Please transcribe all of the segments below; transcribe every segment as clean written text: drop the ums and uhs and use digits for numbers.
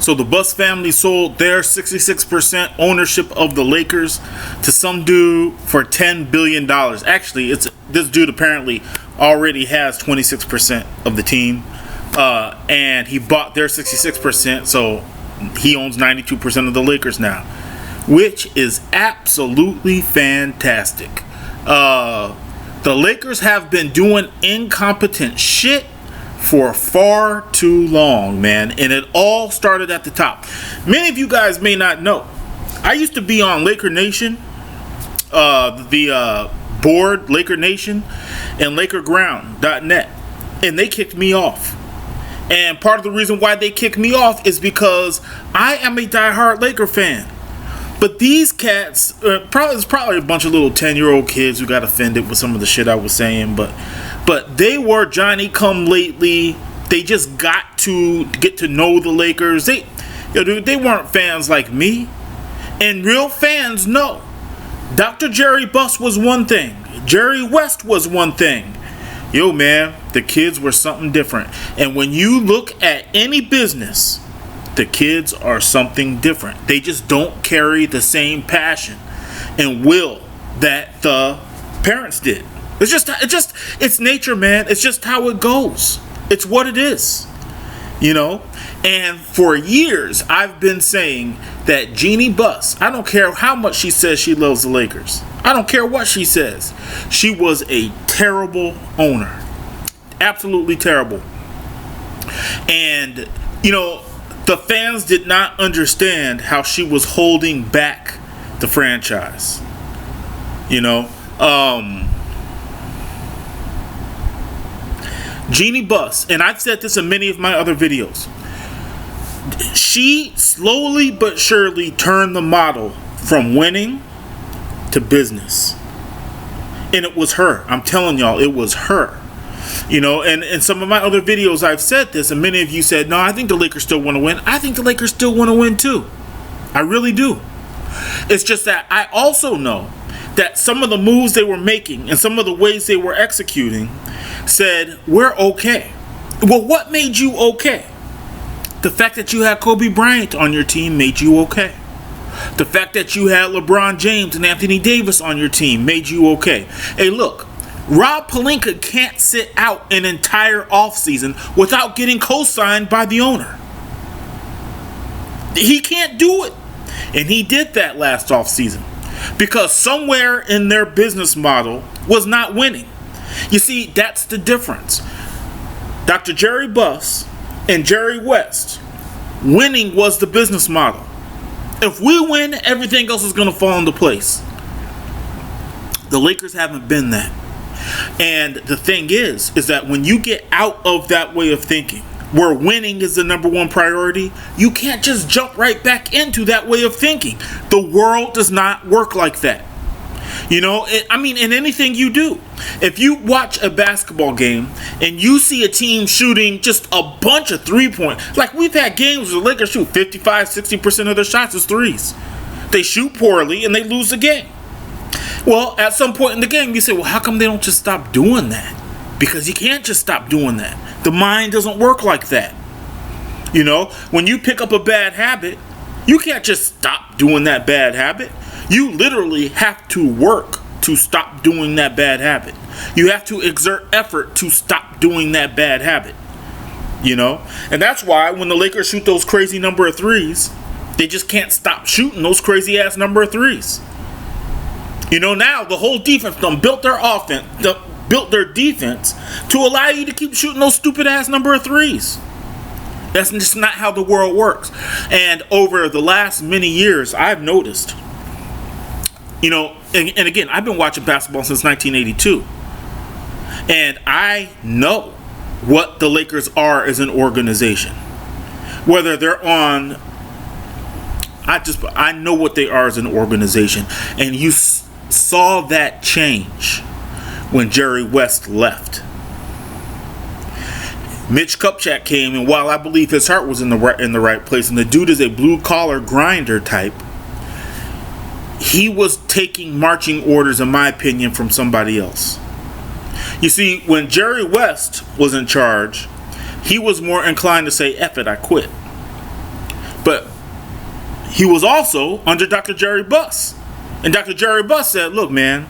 So the Buss family sold their 66% ownership of the Lakers to some dude for $10 billion. Actually, this dude apparently already has 26% of the team. And he bought their 66%, so he owns 92% of the Lakers now, which is absolutely fantastic. The Lakers have been doing incompetent shit for far too long, man, and it all started at the top. Many of you guys may not know, I used to be on Laker Nation, the board, Laker Nation, and LakerGround.net, and they kicked me off. And part of the reason why they kicked me off is because I am a diehard Laker fan. But these cats, it's probably a bunch of little 10-year-old kids who got offended with some of the shit I was saying, but they were Johnny-come-lately. They just got to get to know the Lakers. They weren't fans like me. And real fans know. Dr. Jerry Buss was one thing. Jerry West was one thing. Yo, man, the kids were something different. And when you look at any business, the kids are something different. They just don't carry the same passion and will that the parents did. It's nature, man. It's just how it goes. It's what it is, you know. And for years, I've been saying that Jeanie Buss, I don't care how much she says she loves the Lakers. I don't care what she says. She was a terrible owner. Absolutely terrible. And, you know, the fans did not understand how she was holding back the franchise. You know, Jeanie Buss, and I've said this in many of my other videos, she slowly but surely turned the model from winning to business. And it was her. I'm telling y'all, it was her. You know, and in some of my other videos I've said this, and many of you said, no, I think the Lakers still want to win. I think the Lakers still want to win too. I really do. It's just that I also know that some of the moves they were making and some of the ways they were executing said, we're okay. Well, what made you okay? The fact that you had Kobe Bryant on your team made you okay. The fact that you had LeBron James and Anthony Davis on your team made you okay. Hey, look, Rob Pelinka can't sit out an entire offseason without getting co-signed by the owner. He can't do it. And he did that last offseason because somewhere in their business model was not winning. You see, that's the difference. Dr. Jerry Buss and Jerry West, winning was the business model. If we win, everything else is going to fall into place. The Lakers haven't been that. And the thing is that when you get out of that way of thinking, where winning is the number one priority, you can't just jump right back into that way of thinking. The world does not work like that. You know, in anything you do. If you watch a basketball game and you see a team shooting just a bunch of three-point, like we've had games where the Lakers shoot 55-60% of their shots as threes. They shoot poorly and they lose the game. Well, at some point in the game, you say, well, how come they don't just stop doing that? Because you can't just stop doing that. The mind doesn't work like that. You know, when you pick up a bad habit, you can't just stop doing that bad habit. You literally have to work to stop doing that bad habit. You have to exert effort to stop doing that bad habit. You know? And that's why when the Lakers shoot those crazy number of threes, they just can't stop shooting those crazy ass number of threes. You know, now the whole defense built their offense, built their defense to allow you to keep shooting those stupid ass number of threes. That's just not how the world works. And over the last many years, I've noticed, you know, and again, I've been watching basketball since 1982. And I know what the Lakers are as an organization. Whether they're on, I know what they are as an organization. And you saw that change when Jerry West left. Mitch Kupchak came, and while I believe his heart was in the right place, and the dude is a blue-collar grinder type, he was taking marching orders, in my opinion, from somebody else. You see, when Jerry West was in charge, he was more inclined to say, F it, I quit. he was also under Dr. Jerry Buss. And Dr. Jerry Buss said, look, man,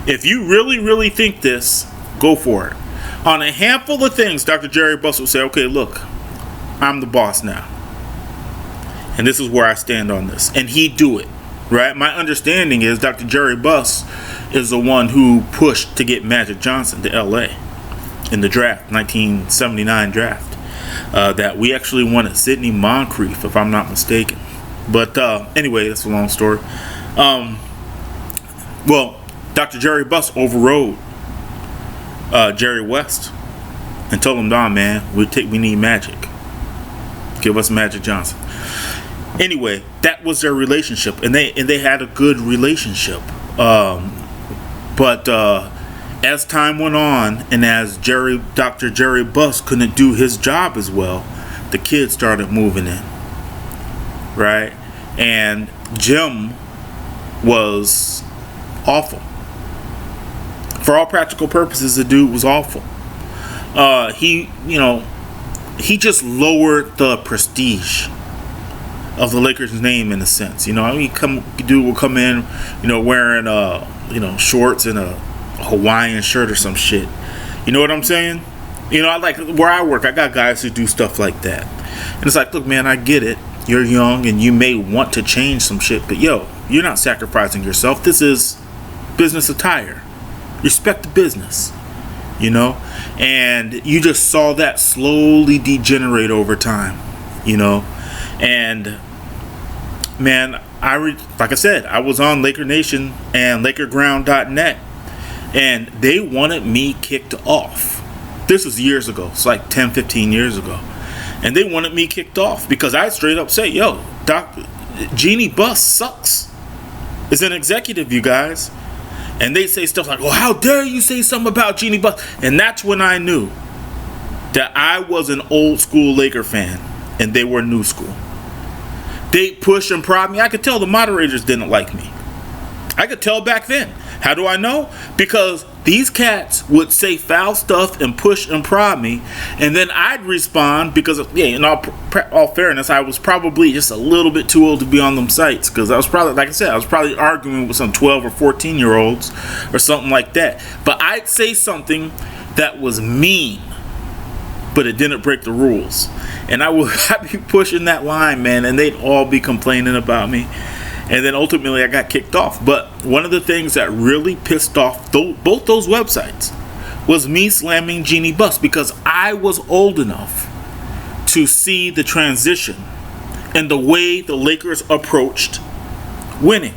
if you really, really think this, go for it. On a handful of things, Dr. Jerry Buss would say, okay, look, I'm the boss now. And this is where I stand on this. And he'd do it, right? My understanding is Dr. Jerry Buss is the one who pushed to get Magic Johnson to L.A. in the draft, 1979 draft. That we actually wanted Sidney Moncrief, if I'm not mistaken. But anyway, that's a long story. Well, Dr. Jerry Buss overrode Jerry West and told him, "Nah, man, we need Magic. Give us Magic Johnson." Anyway, that was their relationship, and they had a good relationship. But as time went on, and as Dr. Jerry Buss couldn't do his job as well, the kids started moving in, right? And Jim was awful. For all practical purposes, the dude was awful. He just lowered the prestige of the Lakers' name in a sense. Dude will come in, wearing shorts and a Hawaiian shirt or some shit. You know what I'm saying? I like where I work. I got guys who do stuff like that, and it's like, look, man, I get it. You're young and you may want to change some shit, but yo, you're not sacrificing yourself. This is business attire. Respect the business, and you just saw that slowly degenerate over time, and man, like I said, I was on Laker Nation and LakerGround.net, and they wanted me kicked off. This was years ago. It's like 10, 15 years ago. And they wanted me kicked off because I straight up say, yo, Jeanie Buss sucks. Is an executive, you guys. And they say stuff like, well, how dare you say something about Jeanie Buss? And that's when I knew that I was an old school Laker fan and they were new school. They pushed and prod me. I could tell the moderators didn't like me. I could tell back then. How do I know? Because these cats would say foul stuff and push and prod me, and then I'd respond because, in all fairness, I was probably just a little bit too old to be on them sites because I was probably, like I said, I was probably arguing with some 12 or 14-year-olds or something like that. But I'd say something that was mean, but it didn't break the rules. And I'd be pushing that line, man, and they'd all be complaining about me. And then ultimately I got kicked off. But one of the things that really pissed off both those websites was me slamming Jeanie Buss because I was old enough to see the transition and the way the Lakers approached winning.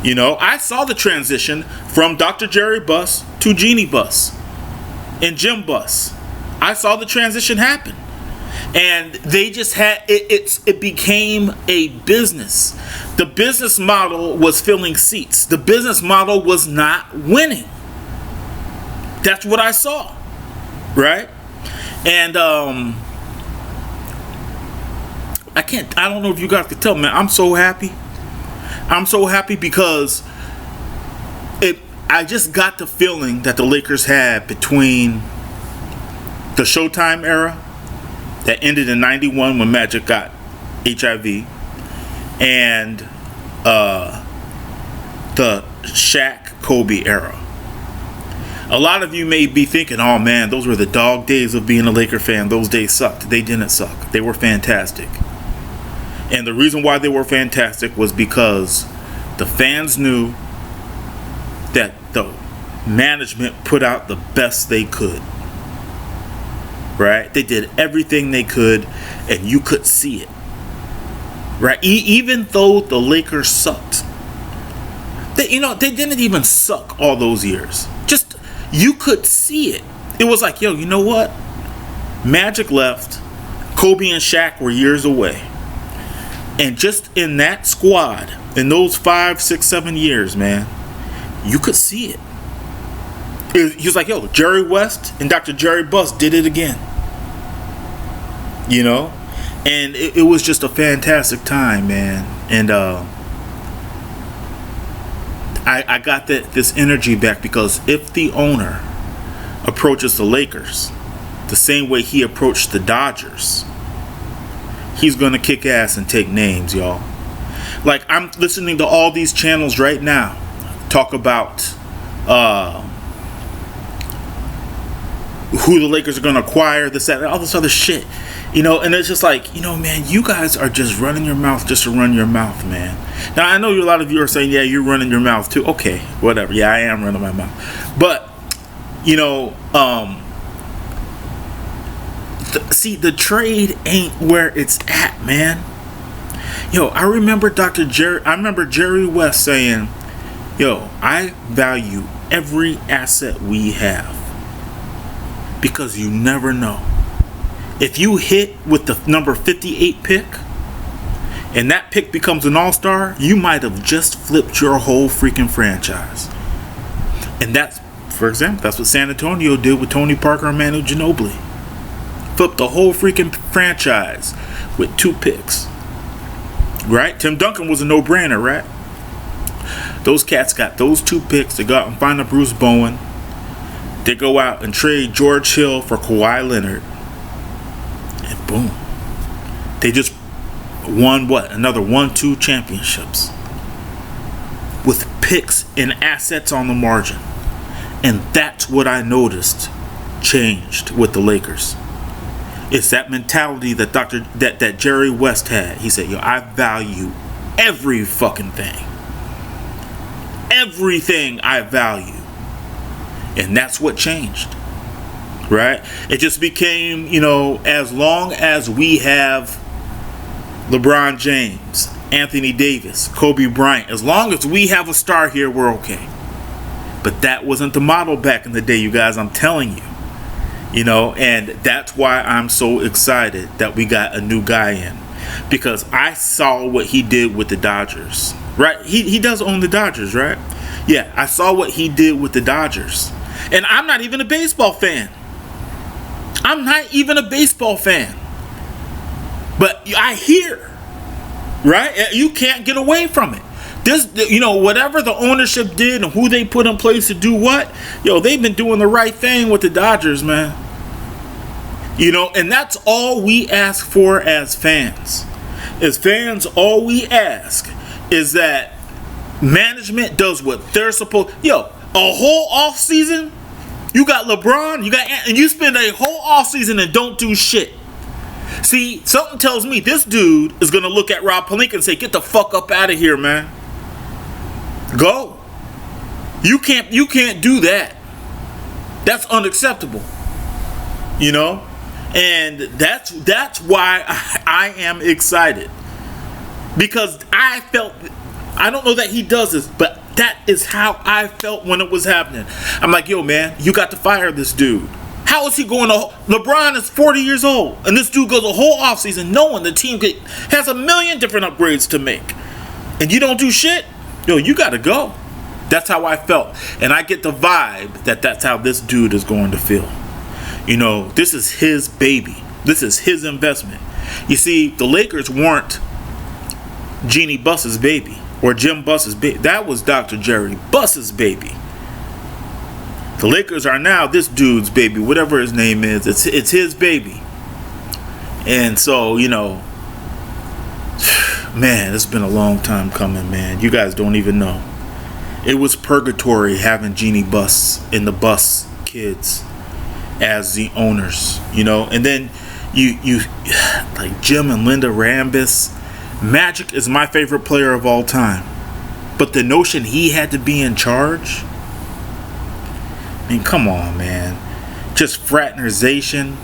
I saw the transition from Dr. Jerry Buss to Jeanie Buss and Jim Buss. I saw the transition happen. And they just had it became a business. The business model was filling seats. The business model was not winning. That's what I saw. Right? And I don't know if you guys could tell, man, I'm so happy. I'm so happy because I just got the feeling that the Lakers had between the Showtime era that ended in 91 when Magic got HIV, and the Shaq Kobe era. A lot of you may be thinking, oh man, those were the dog days of being a Laker fan. Those days sucked. They didn't suck. They were fantastic. And the reason why they were fantastic was because the fans knew that the management put out the best they could. Right? They did everything they could, and you could see it. Right? Even though the Lakers sucked, they didn't even suck all those years. Just you could see it. It was like, yo, you know what? Magic left. Kobe and Shaq were years away, and just in that squad, in those 5, 6, 7 years, man, you could see it. He was like, yo, Jerry West and Dr. Jerry Buss did it again. And it was just a fantastic time, man. And I got this energy back because if the owner approaches the Lakers the same way he approached the Dodgers, he's going to kick ass and take names, y'all. Like, I'm listening to all these channels right now talk about who the Lakers are going to acquire, this, that, all this other shit. You know, and it's just like, you know, man, you guys are just running your mouth just to run your mouth, man. Now, I know a lot of you are saying, yeah, you're running your mouth too. Okay, whatever. Yeah, I am running my mouth. But, you know, see, the trade ain't where it's at, man. Yo, I remember Jerry West saying, yo, I value every asset we have because you never know. If you hit with the number 58 pick and that pick becomes an all-star, you might have just flipped your whole freaking franchise. And that's, for example, that's what San Antonio did with Tony Parker and Manu Ginobili. Flipped the whole freaking franchise with 2 picks. Right? Tim Duncan was a no-brainer, right? Those cats got those 2 picks. They go out and find a Bruce Bowen. They go out and trade George Hill for Kawhi Leonard. And boom. They just won another 1-2 championships with picks and assets on the margin. And that's what I noticed changed with the Lakers. It's that mentality that that Jerry West had. He said, yo, I value every fucking thing. Everything I value. And that's what changed. Right? It just became, you know, as long as we have LeBron James, Anthony Davis, Kobe Bryant, as long as we have a star here, we're okay. But that wasn't the model back in the day, you guys, I'm telling you. You know, and that's why I'm so excited that we got a new guy in. Because I saw what he did with the Dodgers. Right? He does own the Dodgers, right? Yeah, I saw what he did with the Dodgers. And I'm not even a baseball fan. I'm not even a baseball fan. But I hear, right? You can't get away from it. This, you know, whatever the ownership did and who they put in place to do what, yo, they've been doing the right thing with the Dodgers, man. You know, and that's all we ask for as fans. As fans, all we ask is that management does what they're supposed. Yo, a whole off season, you got LeBron, and you spend a whole off season and don't do shit. See, something tells me this dude is gonna look at Rob Pelinka and say, "Get the fuck up out of here, man. Go. You can't do that. That's unacceptable." You know, and that's why I am excited, because I felt. I don't know that he does this, but that is how I felt when it was happening. I'm like, yo, man, you got to fire this dude. How is he going to... LeBron is 40 years old, and this dude goes a whole offseason knowing the team has a million different upgrades to make. And you don't do shit? Yo, you got to go. That's how I felt. And I get the vibe that that's how this dude is going to feel. You know, this is his baby. This is his investment. You see, the Lakers weren't Jeannie Buss's baby. Or Jim Buss's baby. That was Dr. Jerry Buss's baby. The Lakers are now this dude's baby, whatever his name is. It's his baby. And so, you know, man, it's been a long time coming, man. You guys don't even know. It was purgatory having Jeannie Buss and the Buss kids as the owners, you know. And then you like Jim and Linda Rambis. Magic is my favorite player of all time. But the notion he had to be in charge? I mean, come on, man. Just fraternization.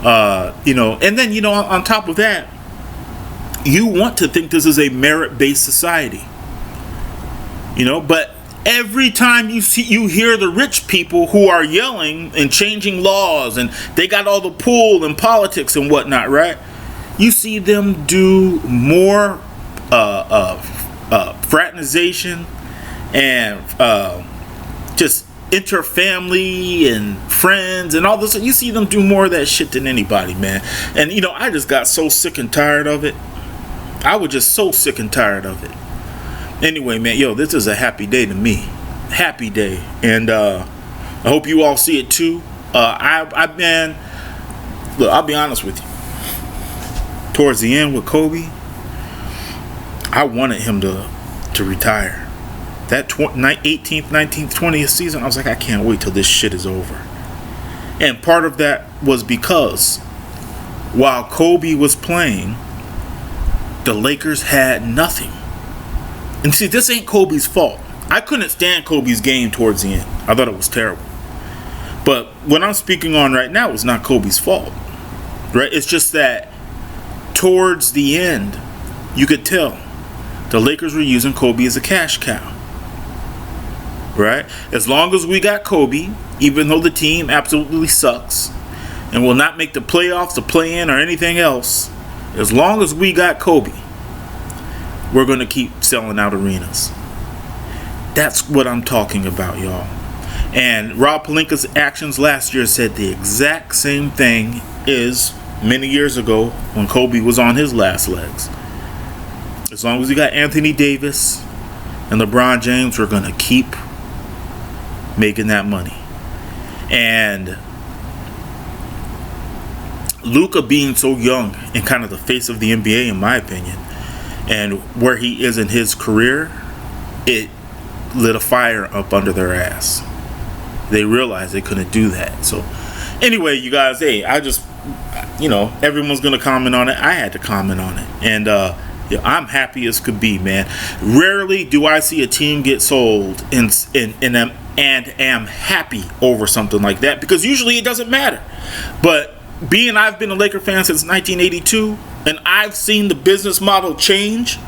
You know, and then, you know, on top of that, you want to think this is a merit-based society. You know, but every time you hear the rich people who are yelling and changing laws, and they got all the pull in politics and whatnot, right? You see them do more fraternization and just interfamily and friends and all this. You see them do more of that shit than anybody, man. And, you know, I just got so sick and tired of it. I was just so sick and tired of it. Anyway, man, yo, this is a happy day to me. Happy day. And I hope you all see it too. Man, look, I'll be honest with you. towards the end with Kobe, I wanted him to retire. That 18th, 19th, 20th season, I was like, I can't wait till this shit is over. And part of that was because while Kobe was playing, the Lakers had nothing. And see, this ain't Kobe's fault. I couldn't stand Kobe's game towards the end. I thought it was terrible. But what I'm speaking on right now is not Kobe's fault. Right? It's just that towards the end, you could tell the Lakers were using Kobe as a cash cow. Right? As long as we got Kobe, even though the team absolutely sucks and will not make the playoffs, the play-in, or anything else, as long as we got Kobe, we're going to keep selling out arenas. That's what I'm talking about, y'all. And Rob Pelinka's actions last year said the exact same thing as many years ago when Kobe was on his last legs. As long as we got Anthony Davis and LeBron James, we're going to keep making that money. And Luka being so young and kind of the face of the NBA, in my opinion, and where he is in his career, it lit a fire up under their ass. They realized they couldn't do that. So anyway, you guys, hey, I just, everyone's going to comment on it. I had to comment on it. And I'm happy as could be, man. Rarely do I see a team get sold and am happy over something like that, because usually it doesn't matter. But I've been a Laker fan since 1982, and I've seen the business model change,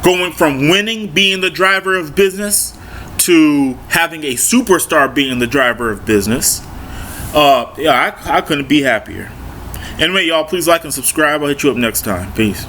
going from winning being the driver of business to having a superstar being the driver of business. I couldn't be happier. Anyway, y'all, please like and subscribe. I'll hit you up next time. Peace.